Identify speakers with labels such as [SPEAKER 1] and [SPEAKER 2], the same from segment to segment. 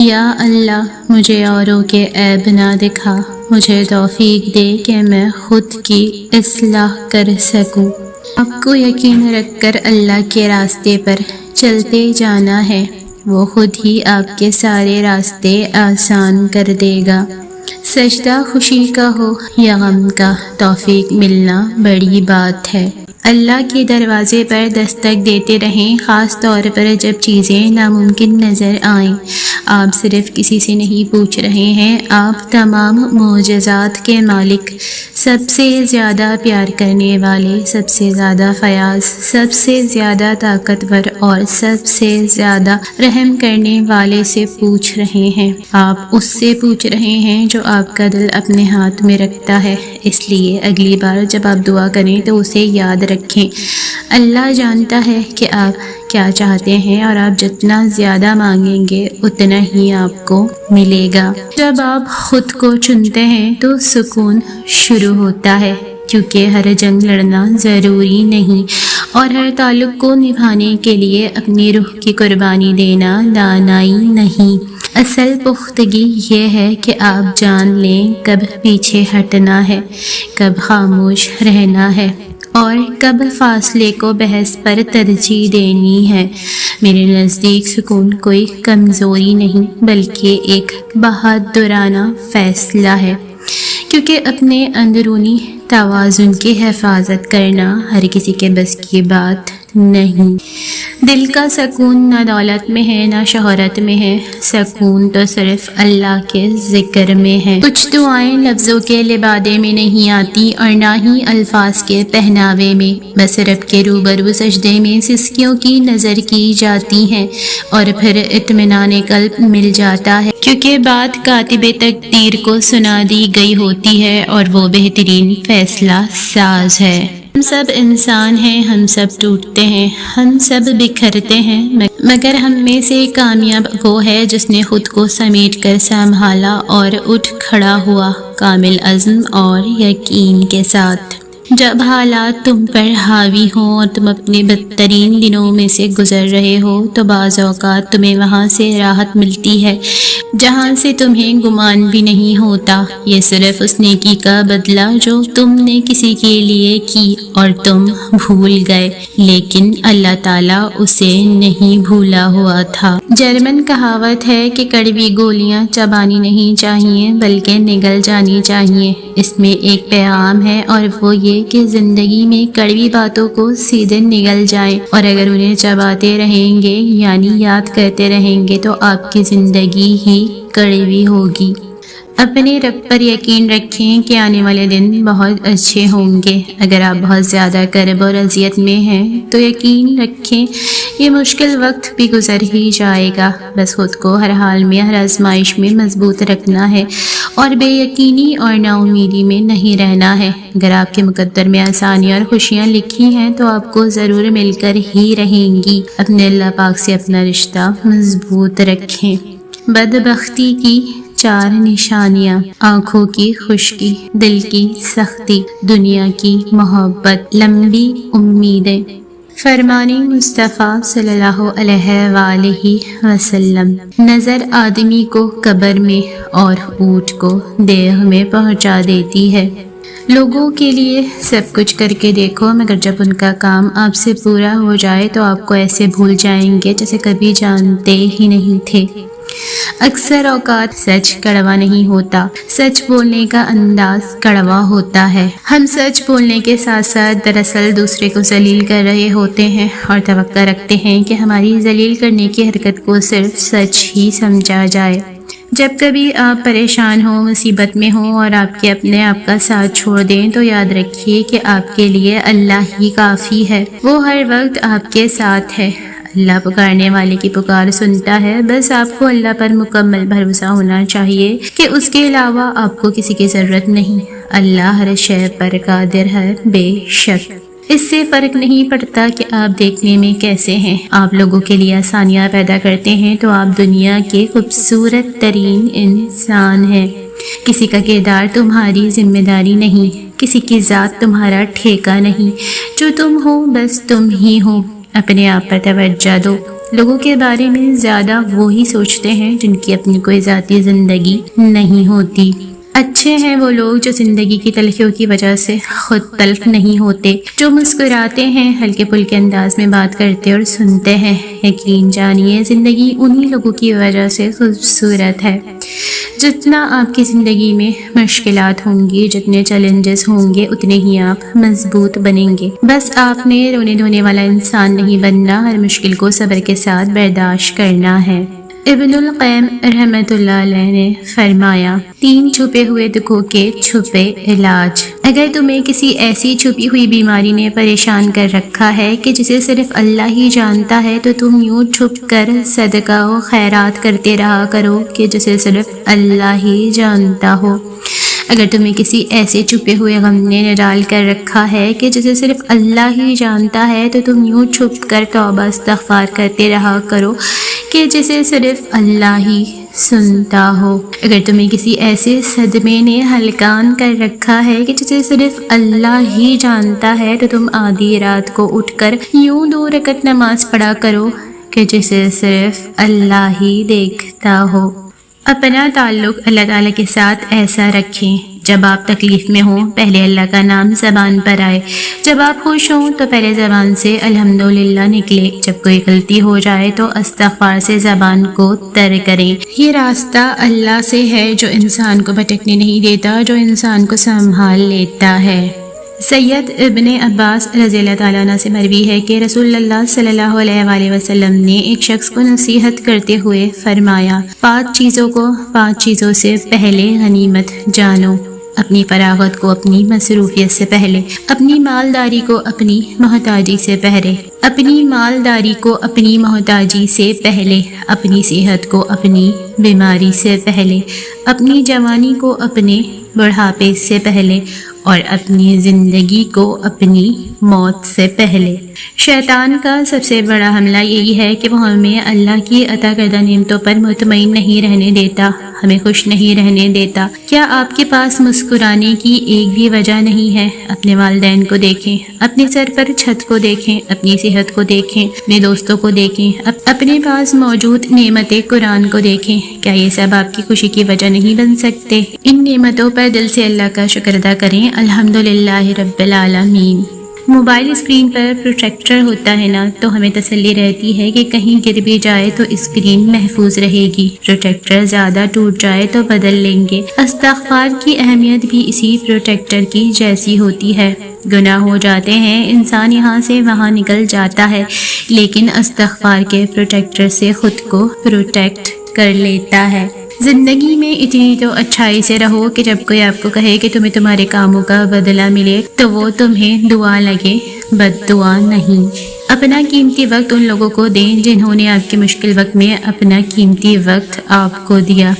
[SPEAKER 1] یا اللہ مجھے اوروں کے عیب نہ دکھا، مجھے توفیق دے کہ میں خود کی اصلاح کر سکوں۔ آپ کو یقین رکھ کر اللہ کے راستے پر چلتے جانا ہے، وہ خود ہی آپ کے سارے راستے آسان کر دے گا۔ سجدہ خوشی کا ہو یا غم کا، توفیق ملنا بڑی بات ہے۔ اللہ کے دروازے پر دستک دیتے رہیں، خاص طور پر جب چیزیں ناممکن نظر آئیں۔ آپ صرف کسی سے نہیں پوچھ رہے ہیں، آپ تمام معجزات کے مالک، سب سے زیادہ پیار کرنے والے، سب سے زیادہ فیاض، سب سے زیادہ طاقتور اور سب سے زیادہ رحم کرنے والے سے پوچھ رہے ہیں۔ آپ اس سے پوچھ رہے ہیں جو آپ کا دل اپنے ہاتھ میں رکھتا ہے۔ اس لیے اگلی بار جب آپ دعا کریں تو اسے یاد رکھیں۔ اللہ جانتا ہے کہ آپ کیا چاہتے ہیں اور آپ جتنا زیادہ مانگیں گے اتنا ہی آپ کو ملے گا۔ جب آپ خود کو چنتے ہیں تو سکون شروع ہوتا ہے، کیونکہ ہر جنگ لڑنا ضروری نہیں اور ہر تعلق کو نبھانے کے لیے اپنی روح کی قربانی دینا دانائی نہیں۔ اصل پختگی یہ ہے کہ آپ جان لیں کب پیچھے ہٹنا ہے، کب خاموش رہنا ہے اور کب فاصلے کو بحث پر ترجیح دینی ہے۔ میرے نزدیک سکون کوئی کمزوری نہیں بلکہ ایک بہادرانہ فیصلہ ہے، کیونکہ اپنے اندرونی توازن کی حفاظت کرنا ہر کسی کے بس کی بات نہیں۔ دل کا سکون نہ دولت میں ہے نہ شہرت میں ہے، سکون تو صرف اللہ کے ذکر میں ہے۔ کچھ دعائیں لفظوں کے لبادے میں نہیں آتی اور نہ ہی الفاظ کے پہناوے میں، بس رب کے روبرو سجدے میں سسکیوں کی نظر کی جاتی ہیں اور پھر اطمینان قلب مل جاتا ہے، کیونکہ بات کاتب تقدیر کو سنا دی گئی ہوتی ہے اور وہ بہترین فیصلہ ساز ہے۔ ہم سب انسان ہیں، ہم سب ٹوٹتے ہیں، ہم سب بکھرتے ہیں، مگر ہم میں سے کامیاب وہ ہے جس نے خود کو سمیٹ کر سنبھالا اور اٹھ کھڑا ہوا، کامل عزم اور یقین کے ساتھ۔ جب حالات تم پر حاوی ہوں اور تم اپنے بدترین دنوں میں سے گزر رہے ہو تو بعض اوقات تمہیں وہاں سے راحت ملتی ہے جہاں سے تمہیں گمان بھی نہیں ہوتا۔ یہ صرف اس نیکی کا بدلہ جو تم نے کسی کے لیے کی اور تم بھول گئے، لیکن اللہ تعالیٰ اسے نہیں بھولا ہوا تھا۔ جرمن کہاوت ہے کہ کڑوی گولیاں چبانی نہیں چاہیے بلکہ نگل جانی چاہیے۔ اس میں ایک پیغام ہے اور وہ یہ کہ زندگی میں کڑوی باتوں کو سیدھے نگل جائیں، اور اگر انہیں چباتے رہیں گے یعنی یاد کرتے رہیں گے تو آپ کی زندگی ہی کڑوی ہوگی۔ اپنے رب پر یقین رکھیں کہ آنے والے دن بہت اچھے ہوں گے۔ اگر آپ بہت زیادہ کرب اور اذیت میں ہیں تو یقین رکھیں یہ مشکل وقت بھی گزر ہی جائے گا۔ بس خود کو ہر حال میں، ہر آزمائش میں مضبوط رکھنا ہے اور بے یقینی اور نا امیدی میں نہیں رہنا ہے۔ اگر آپ کے مقدر میں آسانیاں اور خوشیاں لکھی ہیں تو آپ کو ضرور مل کر ہی رہیں گی۔ اپنے اللہ پاک سے اپنا رشتہ مضبوط رکھیں۔ بدبختی کی 4 نشانیاں: آنکھوں کی خشکی، دل کی سختی، دنیا کی محبت، لمبی امیدیں۔ فرمان مصطفیٰ صلی اللہ علیہ وآلہ وسلم: نظر آدمی کو قبر میں اور اونٹ کو دیگ میں پہنچا دیتی ہے۔ لوگوں کے لیے سب کچھ کر کے دیکھو، مگر جب ان کا کام آپ سے پورا ہو جائے تو آپ کو ایسے بھول جائیں گے جیسے کبھی جانتے ہی نہیں تھے۔ اکثر اوقات سچ کڑوا نہیں ہوتا، سچ بولنے کا انداز کڑوا ہوتا ہے۔ ہم سچ بولنے کے ساتھ ساتھ دراصل دوسرے کو ذلیل کر رہے ہوتے ہیں اور توقع رکھتے ہیں کہ ہماری ذلیل کرنے کی حرکت کو صرف سچ ہی سمجھا جائے۔ جب کبھی آپ پریشان ہوں، مصیبت میں ہوں اور آپ کے اپنے آپ کا ساتھ چھوڑ دیں تو یاد رکھیے کہ آپ کے لیے اللہ ہی کافی ہے۔ وہ ہر وقت آپ کے ساتھ ہے۔ اللہ پکارنے والے کی پکار سنتا ہے، بس آپ کو اللہ پر مکمل بھروسہ ہونا چاہیے کہ اس کے علاوہ آپ کو کسی کی ضرورت نہیں۔ اللہ ہر شے پر قادر ہے، بے شک۔ اس سے فرق نہیں پڑتا کہ آپ دیکھنے میں کیسے ہیں۔ آپ لوگوں کے لیے آسانیاں پیدا کرتے ہیں تو آپ دنیا کے خوبصورت ترین انسان ہیں۔ کسی کا کردار تمہاری ذمہ داری نہیں، کسی کی ذات تمہارا ٹھیکہ نہیں۔ جو تم ہو بس تم ہی ہو۔ اپنے آپ پر توجہ دو، لوگوں کے بارے میں زیادہ وہی سوچتے ہیں جن کی اپنی کوئی ذاتی زندگی نہیں ہوتی۔ اچھے ہیں وہ لوگ جو زندگی کی تلخیوں کی وجہ سے خود تلخ نہیں ہوتے، جو مسکراتے ہیں، ہلکے پھلکے انداز میں بات کرتے اور سنتے ہیں۔ یقین جانیے زندگی انہی لوگوں کی وجہ سے خوبصورت ہے۔ جتنا آپ کی زندگی میں مشکلات ہوں گی، جتنے چیلنجز ہوں گے، اتنے ہی آپ مضبوط بنیں گے۔ بس آپ نے رونے دھونے والا انسان نہیں بننا، ہر مشکل کو صبر کے ساتھ برداشت کرنا ہے۔ ابن القیم رحمۃ اللہ علیہ نے فرمایا، 3 چھپے ہوئے دکھوں کے چھپے علاج۔ اگر تمہیں کسی ایسی چھپی ہوئی بیماری نے پریشان کر رکھا ہے کہ جسے صرف اللہ ہی جانتا ہے، تو تم یوں چھپ کر صدقہ و خیرات کرتے رہا کرو کہ جسے صرف اللہ ہی جانتا ہو۔ اگر تمہیں کسی ایسے چھپے ہوئے غم نے نڈال کر رکھا ہے کہ جسے صرف اللہ ہی جانتا ہے، تو تم یوں چھپ کر توبہ استغفار کرتے رہا کرو کہ جسے صرف اللہ ہی سنتا ہو۔ اگر تمہیں کسی ایسے صدمے نے ہلکان کر رکھا ہے کہ جسے صرف اللہ ہی جانتا ہے، تو تم آدھی رات کو اٹھ کر یوں 2 رکعت نماز پڑھا کرو کہ جسے صرف اللہ ہی دیکھتا ہو۔ اپنا تعلق اللہ تعالیٰ کے ساتھ ایسا رکھیں، جب آپ تکلیف میں ہوں پہلے اللہ کا نام زبان پر آئے، جب آپ خوش ہوں تو پہلے زبان سے الحمدللہ نکلے، جب کوئی غلطی ہو جائے تو استغفار سے زبان کو تر کریں۔ یہ راستہ اللہ سے ہے جو انسان کو بھٹکنے نہیں دیتا، جو انسان کو سنبھال لیتا ہے۔ سید ابن عباس رضی اللہ تعالیٰ عنہ سے مروی ہے کہ رسول اللہ صلی اللہ علیہ وآلہ وسلم نے ایک شخص کو نصیحت کرتے ہوئے فرمایا، 5 چیزوں سے پہلے غنیمت جانو۔ اپنی فراغت کو اپنی مصروفیت سے پہلے، اپنی مالداری کو اپنی محتاجی سے پہلے، اپنی صحت کو اپنی بیماری سے پہلے، اپنی جوانی کو اپنے بڑھاپے سے پہلے، اور اپنی زندگی کو اپنی موت سے پہلے۔ شیطان کا سب سے بڑا حملہ یہی ہے کہ وہ ہمیں اللہ کی عطا کردہ نعمتوں پر مطمئن نہیں رہنے دیتا، ہمیں خوش نہیں رہنے دیتا۔ کیا آپ کے پاس مسکرانے کی ایک بھی وجہ نہیں ہے؟ اپنے والدین کو دیکھیں، اپنے سر پر چھت کو دیکھیں، اپنی صحت کو دیکھیں، اپنے دوستوں کو دیکھیں، اپنے پاس موجود نعمت قرآن کو دیکھیں۔ کیا یہ سب آپ کی خوشی کی وجہ نہیں بن سکتے؟ ان نعمتوں پر دل سے اللہ کا شکر ادا کریں۔ الحمدللہ رب العالمین۔ موبائل اسکرین پر پروٹیکٹر ہوتا ہے نا، تو ہمیں تسلی رہتی ہے کہ کہیں گر بھی جائے تو اسکرین محفوظ رہے گی، پروٹیکٹر زیادہ ٹوٹ جائے تو بدل لیں گے۔ استغفار کی اہمیت بھی اسی پروٹیکٹر کی جیسی ہوتی ہے۔ گناہ ہو جاتے ہیں، انسان یہاں سے وہاں نکل جاتا ہے، لیکن استغفار کے پروٹیکٹر سے خود کو پروٹیکٹ کر لیتا ہے۔ زندگی میں اتنی تو اچھائی سے رہو کہ جب کوئی آپ کو کہے کہ تمہیں تمہارے کاموں کا بدلہ ملے تو وہ تمہیں دعا لگے، بد دعا نہیں۔ اپنا قیمتی وقت ان لوگوں کو دیں جنہوں نے آپ کے مشکل وقت میں اپنا قیمتی وقت آپ کو دیا۔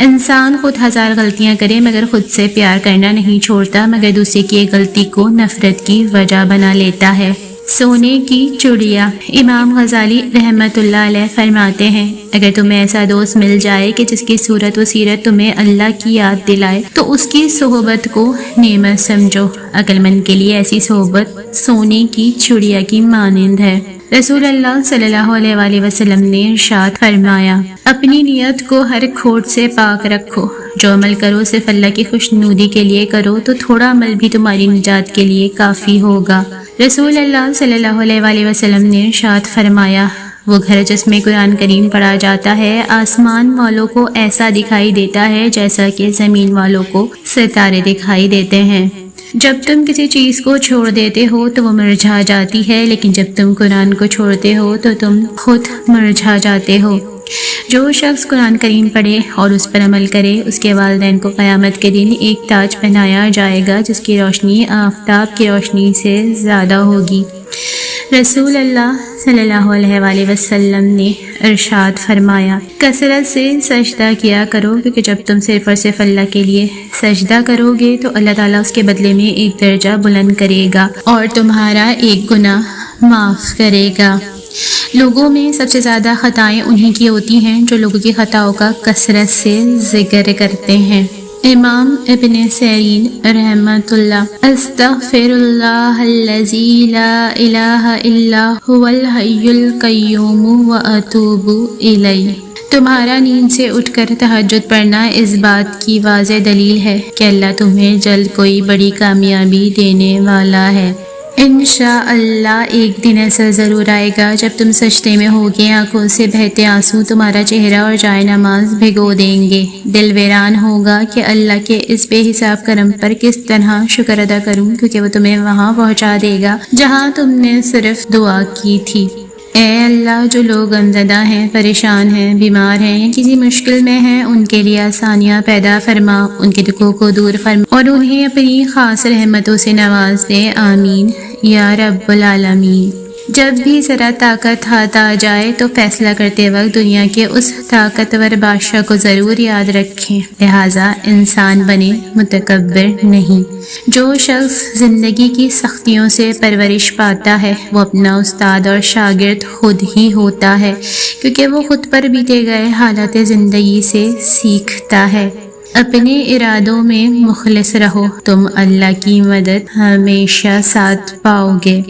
[SPEAKER 1] انسان خود 1000 غلطیاں کرے مگر خود سے پیار کرنا نہیں چھوڑتا، مگر دوسرے کی ایک غلطی کو نفرت کی وجہ بنا لیتا ہے۔ سونے کی چڑیا۔ امام غزالی رحمۃ اللہ علیہ فرماتے ہیں، اگر تمہیں ایسا دوست مل جائے کہ جس کی صورت و سیرت تمہیں اللہ کی یاد دلائے تو اس کی صحبت کو نعمت سمجھو۔ عقل مند کے لیے ایسی صحبت سونے کی چڑیا کی مانند ہے۔ رسول اللہ صلی اللہ علیہ وآلہ وسلم نے ارشاد فرمایا، اپنی نیت کو ہر کھوٹ سے پاک رکھو، جو عمل کرو صرف اللہ کی خوشنودی کے لیے کرو تو تھوڑا عمل بھی تمہاری نجات کے لیے کافی ہوگا۔ رسول اللہ صلی اللہ علیہ وآلہ وسلم نے ارشاد فرمایا، وہ گھر جس میں قرآن کریم پڑھا جاتا ہے آسمان والوں کو ایسا دکھائی دیتا ہے جیسا کہ زمین والوں کو ستارے دکھائی دیتے ہیں۔ جب تم کسی چیز کو چھوڑ دیتے ہو تو وہ مرجھا جاتی ہے، لیکن جب تم قرآن کو چھوڑتے ہو تو تم خود مرجھا جاتے ہو۔ جو شخص قرآن کریم پڑھے اور اس پر عمل کرے، اس کے والدین کو قیامت کے دن ایک تاج پہنایا جائے گا جس کی روشنی آفتاب کی روشنی سے زیادہ ہوگی۔ رسول اللہ صلی اللہ علیہ وآلہ وسلم نے ارشاد فرمایا، کثرت سے سجدہ کیا کرو، کیونکہ جب تم صرف اور صرف اللہ کے لیے سجدہ کرو گے تو اللہ تعالیٰ اس کے بدلے میں ایک درجہ بلند کرے گا اور تمہارا ایک گناہ معاف کرے گا۔ لوگوں میں سب سے زیادہ خطائیں انہی کی ہوتی ہیں جو لوگوں کی خطاؤں کا کثرت سے ذکر کرتے ہیں۔ امام ابن سیرین رحمۃ اللہ استغفر اللہ الذی لا الہ الا هو الحی القیوم واتوب الیہ۔ تمہارا نیند سے اٹھ کر تہجد پڑھنا اس بات کی واضح دلیل ہے کہ اللہ تمہیں جلد کوئی بڑی کامیابی دینے والا ہے۔ انشاءاللہ ایک دن ایسا ضرور آئے گا جب تم سجدے میں ہوگے، آنکھوں سے بہتے آنسو تمہارا چہرہ اور جائے نماز بھگو دیں گے، دل ویران ہوگا کہ اللہ کے اس بے حساب کرم پر کس طرح شکر ادا کروں، کیونکہ وہ تمہیں وہاں پہنچا دے گا جہاں تم نے صرف دعا کی تھی۔ اے اللہ، جو لوگ غمزدہ ہیں، پریشان ہیں، بیمار ہیں یا کسی مشکل میں ہیں، ان کے لیے آسانیاں پیدا فرما، ان کے دکھوں کو دور فرما اور انہیں اپنی خاص رحمتوں سے نواز دے، آمین یا رب العالمین۔ جب بھی ذرا طاقت ہاتھ آ جائے تو فیصلہ کرتے وقت دنیا کے اس طاقتور بادشاہ کو ضرور یاد رکھیں، لہٰذا انسان بنے، متکبر نہیں۔ جو شخص زندگی کی سختیوں سے پرورش پاتا ہے وہ اپنا استاد اور شاگرد خود ہی ہوتا ہے، کیونکہ وہ خود پر بیتے گئے حالات زندگی سے سیکھتا ہے۔ اپنے ارادوں میں مخلص رہو، تم اللہ کی مدد ہمیشہ ساتھ پاؤ گے۔